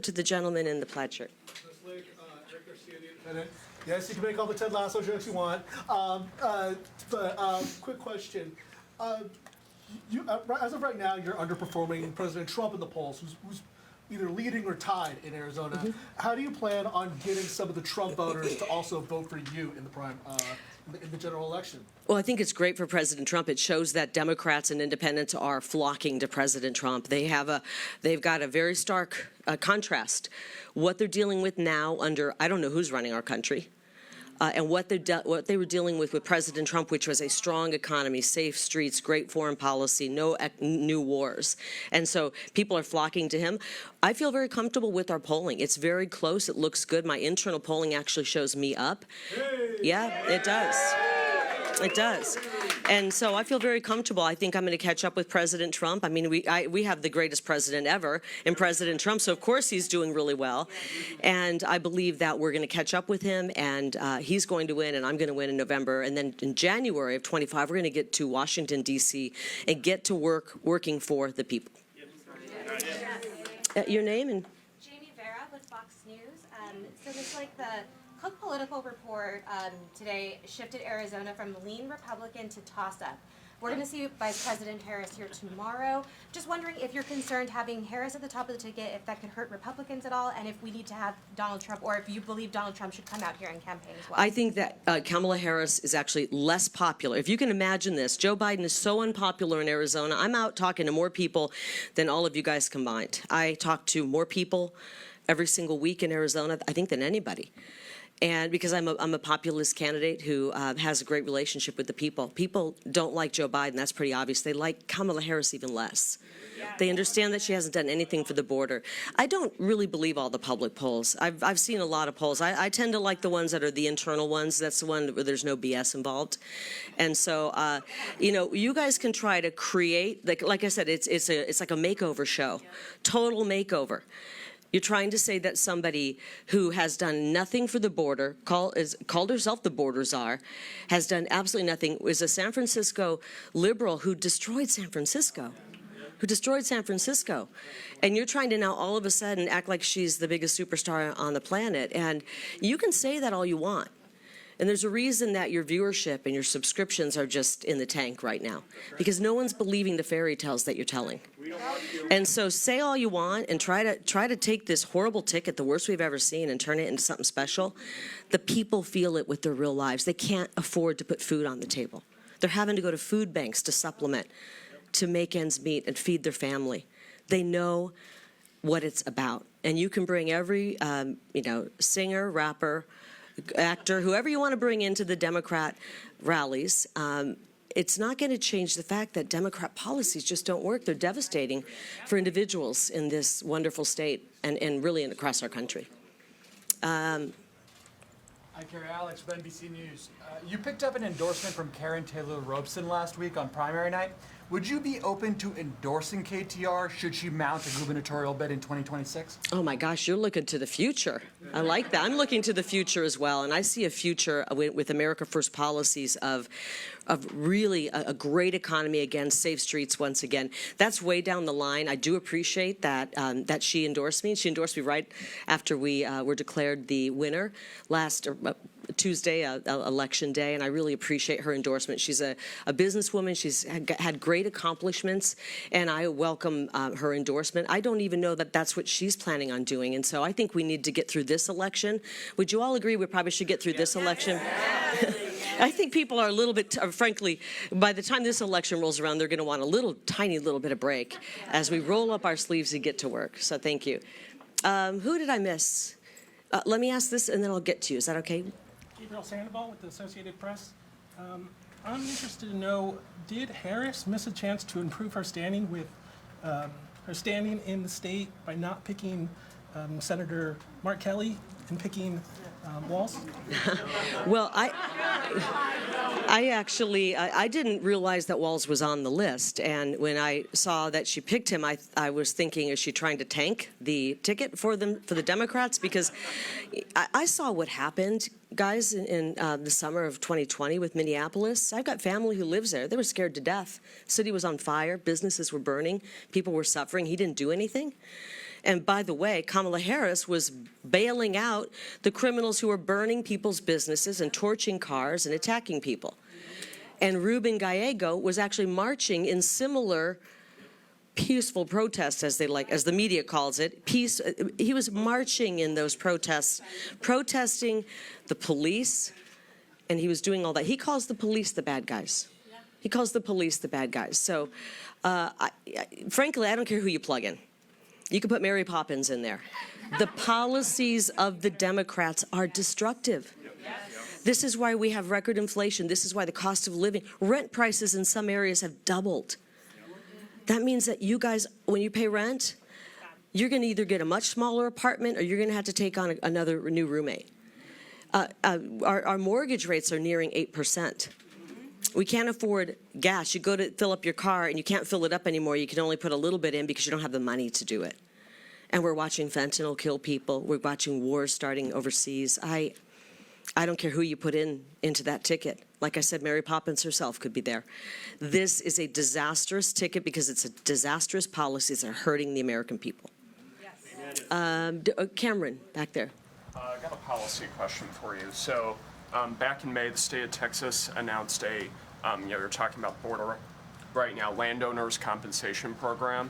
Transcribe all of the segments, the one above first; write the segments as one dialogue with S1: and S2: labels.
S1: To the gentleman in the plaid shirt.
S2: Ms. Lake, Eric Garcia, the Independent. Yes, you can make all the Ted Lasso jokes you want. Quick question. As of right now, you're underperforming President Trump in the polls, who's either leading or tied in Arizona. Mm-hmm. How do you plan on getting some of the Trump voters to also vote for you in the general election?
S1: Well, I think it's great for President Trump. It shows that Democrats and independents are flocking to President Trump. They've got a very stark contrast. What they're dealing with now under, I don't know who's running our country, and what they were dealing with President Trump, which was a strong economy, safe streets, great foreign policy, no new wars. And so people are flocking to him. I feel very comfortable with our polling. It's very close. It looks good. My internal polling actually shows me up. Yeah, it does. It does. And so I feel very comfortable. I think I'm going to catch up with President Trump. I mean, we have the greatest president ever in President Trump, so of course he's doing really well. And I believe that we're going to catch up with him, and he's going to win, and I'm going to win in November. And then in January of 25, we're going to get to Washington, D.C., and get to working for the people. Your name? And
S3: Jamie Vera with Fox News. So just like the Cook Political Report today shifted Arizona from lean Republican to toss-up. We're going to see Vice President Harris here tomorrow. Just wondering if you're concerned having Harris at the top of the ticket, if that could hurt Republicans at all, and if we need to have Donald Trump, or if you believe Donald Trump should come out here and campaign as well.
S1: I think that Kamala Harris is actually less popular. If you can imagine this, Joe Biden is so unpopular in Arizona. I'm out talking to more people than all of you guys combined. I talk to more people every single week in Arizona, I think, than anybody. And because I'm a populist candidate who has a great relationship with the people. People don't like Joe Biden. That's pretty obvious. They like Kamala Harris even less. They understand that she hasn't done anything for the border. I don't really believe all the public polls. I've seen a lot of polls. I tend to like the ones that are the internal ones. That's the one where there's no BS involved. And so, you guys can try to create, like I said, it's like a makeover show, total makeover. You're trying to say that somebody who has done nothing for the border, called herself the border czar, has done absolutely nothing, is a San Francisco liberal who destroyed San Francisco. And you're trying to now all of a sudden act like she's the biggest superstar on the planet. And you can say that all you want. And there's a reason that your viewership and your subscriptions are just in the tank right now, because no one's believing the fairy tales that you're telling. And so say all you want and try to take this horrible ticket, the worst we've ever seen, and turn it into something special. The people feel it with their real lives. They can't afford to put food on the table. They're having to go to food banks to supplement, to make ends meet and feed their family. They know what it's about. And you can bring every, singer, rapper, actor, whoever you want to bring into the Democrat rallies. It's not going to change the fact that Democrat policies just don't work. They're devastating for individuals in this wonderful state and really across our country.
S4: Hi, Kari, Alex with NBC News. You picked up an endorsement from Karen Taylor Robson last week on primary night. Would you be open to endorsing KTR should she mount a gubernatorial bid in 2026?
S1: Oh my gosh, you're looking to the future. I like that. I'm looking to the future as well, and I see a future with America First policies of really a great economy again, safe streets once again. That's way down the line. I do appreciate that that she endorsed me. She endorsed me right after we were declared the winner last Tuesday, election day, and I really appreciate her endorsement. She's a businesswoman. She's had great accomplishments, and I welcome her endorsement. I don't even know that that's what she's planning on doing, and so I think we need to get through this election. Would you all agree we probably should get through this election? I think people are a little bit, frankly, by the time this election rolls around, they're going to want a tiny little bit of break as we roll up our sleeves and get to work. So thank you. Who did I miss? Let me ask this, and then I'll get to you. Is that okay?
S5: Gabriel Sandoval with the Associated Press. I'm interested to know, did Harris miss a chance to improve her standing with her standing in the state by not picking Senator Mark Kelly and picking Walz?
S1: Well, I actually didn't realize that Walz was on the list, and when I saw that she picked him, I was thinking, is she trying to tank the ticket for the Democrats? Because I saw what happened, guys, in the summer of 2020 with Minneapolis. I've got family who lives there. They were scared to death. The city was on fire. Businesses were burning. People were suffering. He didn't do anything. And by the way, Kamala Harris was bailing out the criminals who were burning people's businesses and torching cars and attacking people. And Ruben Gallego was actually marching in similar peaceful protests, as the media calls it. He was marching in those protests, protesting the police, and he was doing all that. He calls the police the bad guys. He calls the police the bad guys. So, frankly, I don't care who you plug in. You can put Mary Poppins in there. The policies of the Democrats are destructive. This is why we have record inflation. This is why the cost of living, rent prices in some areas have doubled. That means that you guys, when you pay rent, you're going to either get a much smaller apartment or you're going to have to take on another new roommate. Our mortgage rates are nearing 8%. We can't afford gas. You go to fill up your car and you can't fill it up anymore. You can only put a little bit in because you don't have the money to do it. And we're watching fentanyl kill people. We're watching wars starting overseas. I don't care who you put into that ticket. Like I said, Mary Poppins herself could be there. This is a disastrous ticket because it's a disastrous policies that are hurting the American people. Yes. Cameron, back there.
S6: I got a policy question for you. So back in May, the state of Texas announced you're talking about border right now, landowners compensation program.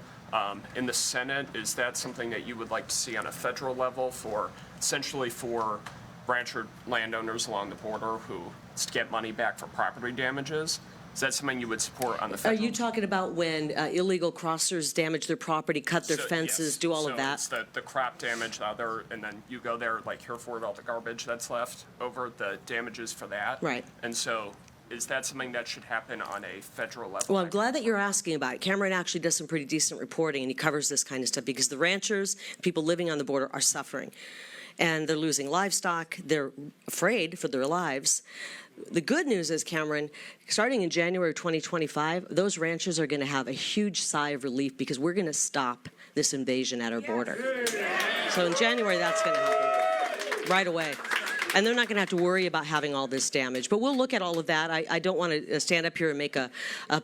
S6: In the Senate, is that something that you would like to see on a federal level essentially for rancher landowners along the border who get money back for property damages? Is that something you would support on the federal?
S1: Are you talking about when illegal crossers damage their property, cut their fences,
S6: yes.
S1: do all of that?
S6: It's the crop damage, and then you go there like here for all the garbage that's left over, the damages for that.
S1: Right.
S6: And so is that something that should happen on a federal level?
S1: Well, I'm glad that you're asking about it. Cameron actually does some pretty decent reporting, and he covers this kind of stuff because the ranchers, people living on the border, are suffering. And they're losing livestock. They're afraid for their lives. The good news is, Cameron, starting in January 2025, those ranchers are going to have a huge sigh of relief because we're going to stop this invasion at our border. So in January, that's going to happen right away. And they're not going to have to worry about having all this damage. But we'll look at all of that. I don't want to stand up here and make a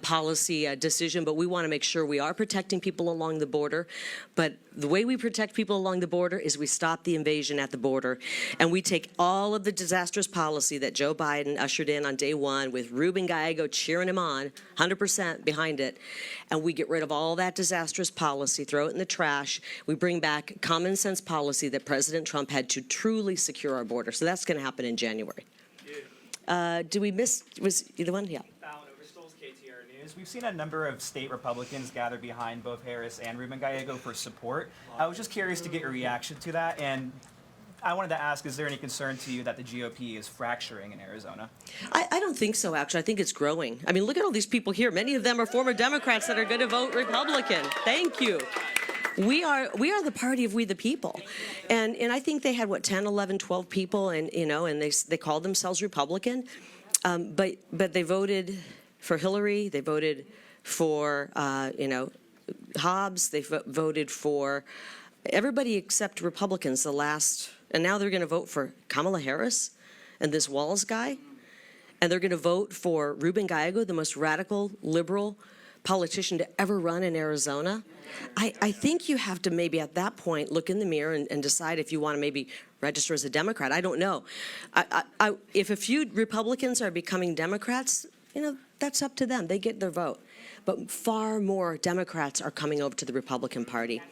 S1: policy decision, but we want to make sure we are protecting people along the border. But the way we protect people along the border is we stop the invasion at the border, and we take all of the disastrous policy that Joe Biden ushered in on day one with Ruben Gallego cheering him on, 100% behind it, and we get rid of all that disastrous policy, throw it in the trash. We bring back common sense policy that President Trump had to truly secure our border. So that's going to happen in January. Did we miss, was either one? Yeah.
S7: We've seen a number of state Republicans gather behind both Harris and Ruben Gallego for support. I was just curious to get your reaction to that, and I wanted to ask, is there any concern to you that the GOP is fracturing in Arizona?
S1: I don't think so, actually. I think it's growing. I mean, look at all these people here. Many of them are former Democrats that are going to vote Republican. Thank you. We are the party of we the people. And I think they had, 10, 11, 12 people, and they called themselves Republican. But they voted for Hillary. They voted for, Hobbs. They voted for everybody except Republicans and now they're going to vote for Kamala Harris and this Walz guy. And they're going to vote for Ruben Gallego, the most radical, liberal politician to ever run in Arizona. I think you have to maybe at that point look in the mirror and decide if you want to maybe register as a Democrat. I don't know. If a few Republicans are becoming Democrats, that's up to them. They get their vote. But far more Democrats are coming over to the Republican Party.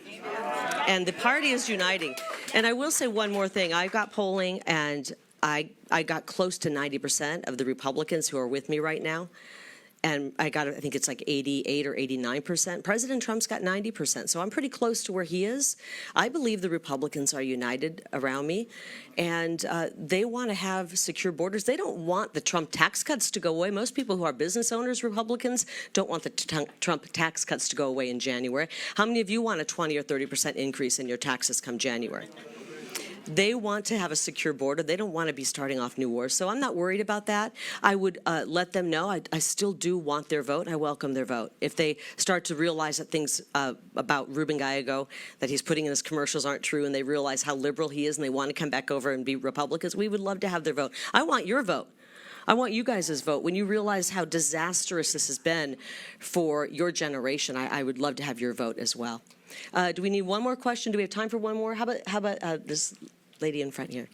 S1: And the party is uniting. And I will say one more thing. I got polling, and I got close to 90% of the Republicans who are with me right now. And I think it's like 88 or 89%. President Trump's got 90%. So I'm pretty close to where he is. I believe the Republicans are united around me, and they want to have secure borders. They don't want the Trump tax cuts to go away. Most people who are business owners, Republicans, don't want the Trump tax cuts to go away in January. How many of you want a 20 or 30% increase in your taxes come January? They want to have a secure border. They don't want to be starting off new wars. So I'm not worried about that. I would let them know I still do want their vote. I welcome their vote. If they start to realize that things about Ruben Gallego that he's putting in his commercials aren't true, and they realize how liberal he is and they want to come back over and be Republicans, we would love to have their vote. I want your vote. I want you guys' vote. When you realize how disastrous this has been for your generation, I would love to have your vote as well. Do we need one more question? Do we have time for one more? How about this lady in front here?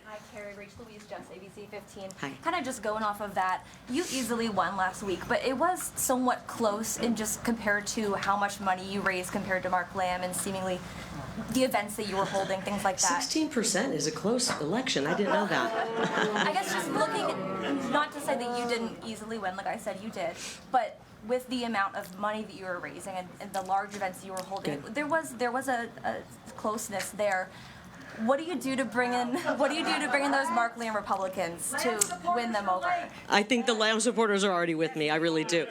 S8: Hi, Carrie. Rachel Louise, Just ABC 15.
S1: Hi.
S8: Kind of just going off of that, you easily won last week, but it was somewhat close in just compared to how much money you raised compared to Mark Lamb and seemingly the events that you were holding, things like that.
S1: 16% is a close election. I didn't know that.
S8: I guess just looking, not to say that you didn't easily win, like I said, you did, but with the amount of money that you were raising and the large events you were holding,
S1: Good.
S8: there was a closeness there. What do you do to bring in those Mark Lamb Republicans to win them over?
S1: I think the Lamb supporters are already with me. I really do.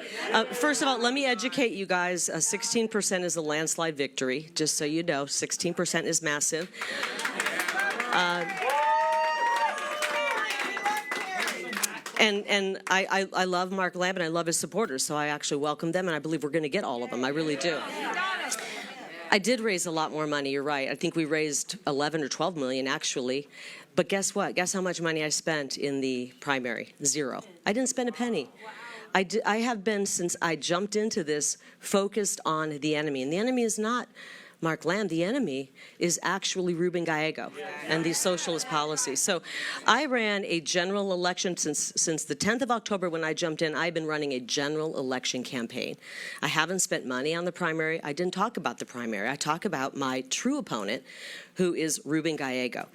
S1: First of all, let me educate you guys. 16% is a landslide victory. Just so you know, 16% is massive. And I love Mark Lamb and I love his supporters, so I actually welcome them, and I believe we're going to get all of them. I really do. I did raise a lot more money, you're right. I think we raised 11 or 12 million, actually. But guess what? Guess how much money I spent in the primary? 0. I didn't spend a penny. I have been, since I jumped into this, focused on the enemy. And the enemy is not Mark Lamb. The enemy is actually Ruben Gallego and these socialist policies. So I ran a general election since the 10th of October when I jumped in. I've been running a general election campaign. I haven't spent money on the primary. I didn't talk about the primary. I talk about my true opponent, who is Ruben Gallego.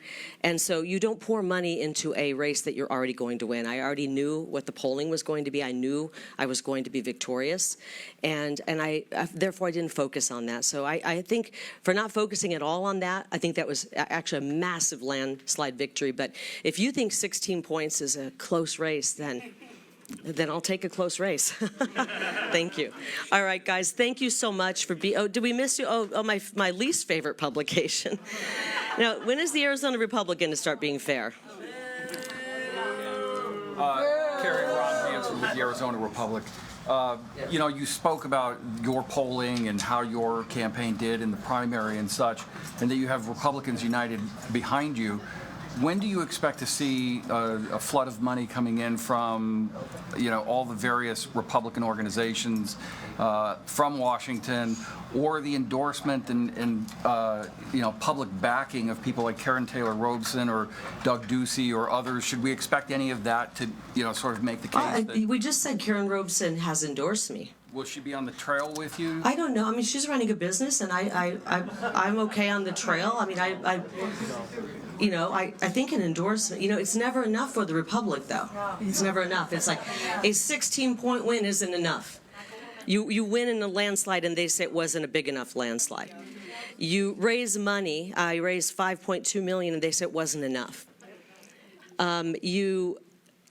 S1: And so you don't pour money into a race that you're already going to win. I already knew what the polling was going to be. I knew I was going to be victorious. And therefore I didn't focus on that. So I think for not focusing at all on that, I think that was actually a massive landslide victory. But if you think 16 points is a close race, then I'll take a close race. Thank you. All right, guys, thank you so much for being. Oh, did we miss you? Oh, my least favorite publication. Now, when is the Arizona Republican to start being fair?
S9: Carrie, Ron Hansen with the Arizona Republic. You know, you spoke about your polling and how your campaign did in the primary and such, and that you have Republicans united behind you. When do you expect to see a flood of money coming in from, you know, all the various Republican organizations from Washington, or the endorsement and you know, public backing of people like Karen Taylor Robeson or Doug Ducey or others? Should we expect any of that to, you know, sort of make the case that,
S1: We just said Karen Robeson has endorsed me.
S9: will she be on the trail with you?
S1: I don't know. I mean, she's running a business, and I'm okay on the trail. I mean, I think an endorsement, you know, it's never enough for the Republic, though. It's never enough. It's like a 16-point win isn't enough. You win in a landslide, and they say it wasn't a big enough landslide. You raise money. I raised $5.2 million, and they said it wasn't enough.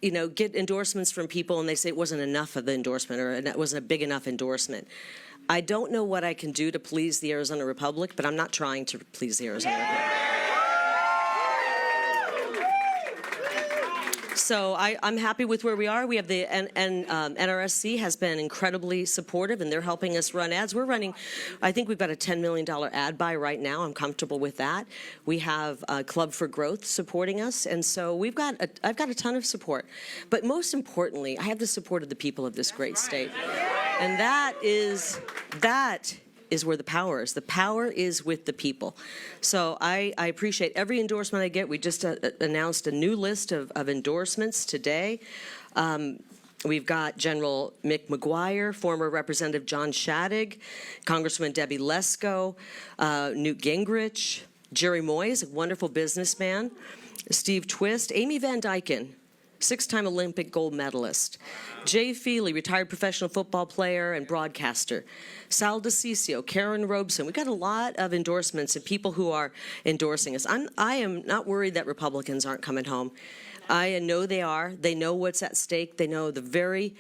S1: You know, get endorsements from people, and they say it wasn't enough of the endorsement, or it wasn't a big enough endorsement. I don't know what I can do to please the Arizona Republic, but I'm not trying to please the Arizona Republic. So I'm happy with where we are. We have the NRSC has been incredibly supportive, and they're helping us run ads. We're running, I think we've got a $10 million ad buy right now. I'm comfortable with that. We have Club for Growth supporting us, and so I've got a ton of support. But most importantly, I have the support of the people of this great state, and that is where the power is. The power is with the people. So I appreciate every endorsement I get. We just announced a new list of endorsements today. We've got General Mick McGuire, former Representative John Shadegg, Congresswoman Debbie Lesko, Newt Gingrich, Jerry Moyes, a wonderful businessman, Steve Twist, Amy Van Dyken, 6-time Olympic gold medalist, Jay Feely, retired professional football player and broadcaster, Sal DeCiccio, Karen Robeson. We've got a lot of endorsements and people who are endorsing us. I am not worried that Republicans aren't coming home. I know they are. They know what's at stake. They know the very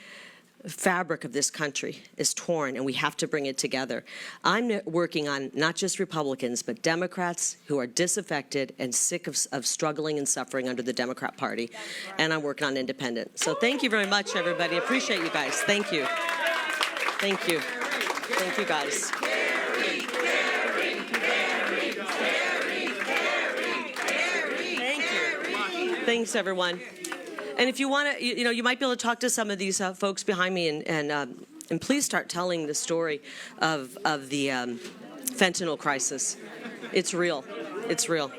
S1: fabric of this country is torn, and we have to bring it together. I'm working on not just Republicans, but Democrats who are disaffected and sick of struggling and suffering under the Democrat Party, and I'm working on independent. So thank you very much, everybody. Appreciate you guys. Thank you. Thank you. Thank you, guys. Thank you. Thanks, everyone. And if you want to, you know, you might be able to talk to some of these folks behind me, and please start telling the story of the Fentanyl crisis. It's real. It's real.